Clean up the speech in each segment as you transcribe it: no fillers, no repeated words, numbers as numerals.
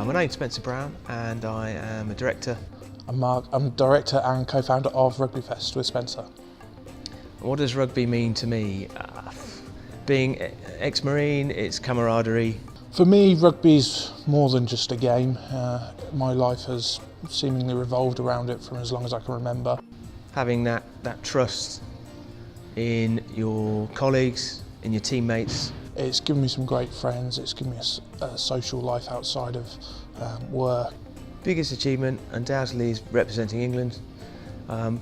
My name's Spencer Brown and I am a director. I'm Mark. I'm director and co-founder of RugbyFest with Spencer. What does rugby mean to me? Being ex-Marine, it's camaraderie. For me, rugby's more than just a game. My life has seemingly revolved around it from as long as I can remember. Having that trust in your colleagues, in your teammates. It's given me some great friends. It's given me a social life outside of work. Biggest achievement undoubtedly is representing England.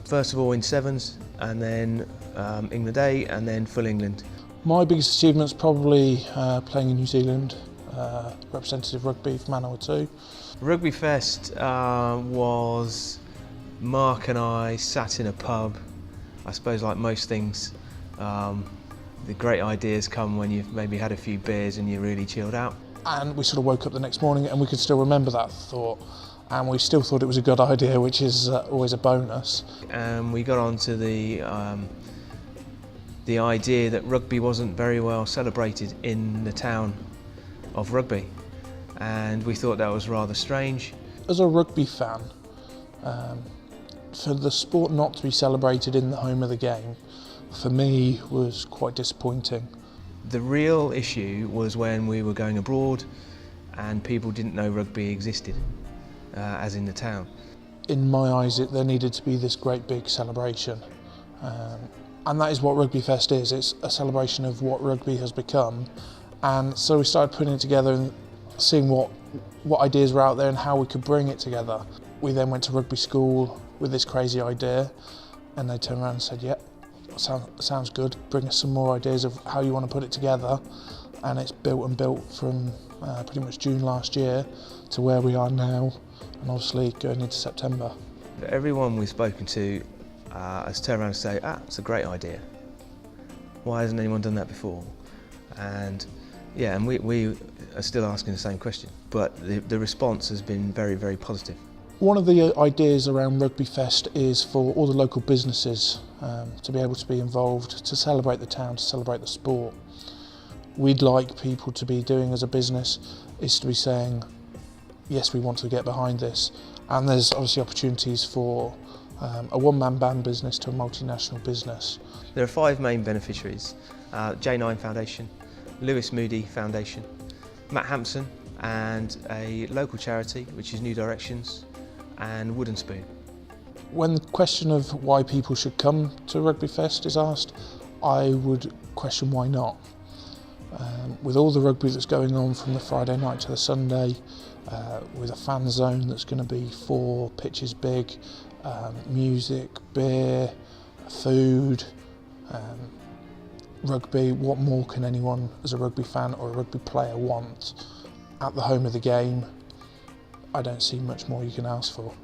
First of all in sevens, and then England A, and then full England. My biggest achievement's probably playing in New Zealand, representative rugby for Man 2. RugbyFest was Mark and I sat in a pub. I suppose like most things, the great ideas come when you've maybe had a few beers and you're really chilled out. And we sort of woke up the next morning and we could still remember that thought. And we still thought it was a good idea, which is always a bonus. And we got on to the idea that rugby wasn't very well celebrated in the town of Rugby. And we thought that was rather strange. As a rugby fan, for the sport not to be celebrated in the home of the game, for me, was quite disappointing. The real issue was when we were going abroad and people didn't know rugby existed, as in the town. In my eyes, there needed to be this great big celebration. And that is what RugbyFest is. It's a celebration of what rugby has become. And so we started putting it together and seeing what ideas were out there and how we could bring it together. We then went to rugby school with this crazy idea, and they turned around and said, "Yep, sounds good, bring us some more ideas of how you want to put it together." And it's built from pretty much June last year to where we are now, and obviously going into September. Everyone we've spoken to has turned around and say, it's a great idea. Why hasn't anyone done that before? And yeah, and we are still asking the same question, but the response has been very, very positive. One of the ideas around RugbyFest is for all the local businesses to be able to be involved, to celebrate the town, to celebrate the sport. We'd like people to be doing as a business is to be saying, yes, we want to get behind this. And there's obviously opportunities for a one-man band business to a multinational business. There are 5 main beneficiaries: J9 Foundation, Lewis Moody Foundation, Matt Hampson, and a local charity, which is New Directions, and Wooden Spoon. When the question of why people should come to RugbyFest is asked, I would question why not. With all the rugby that's going on from the Friday night to the Sunday, with a fan zone that's going to be 4 pitches big, music, beer, food, rugby, what more can anyone as a rugby fan or a rugby player want at the home of the game? I don't see much more you can ask for.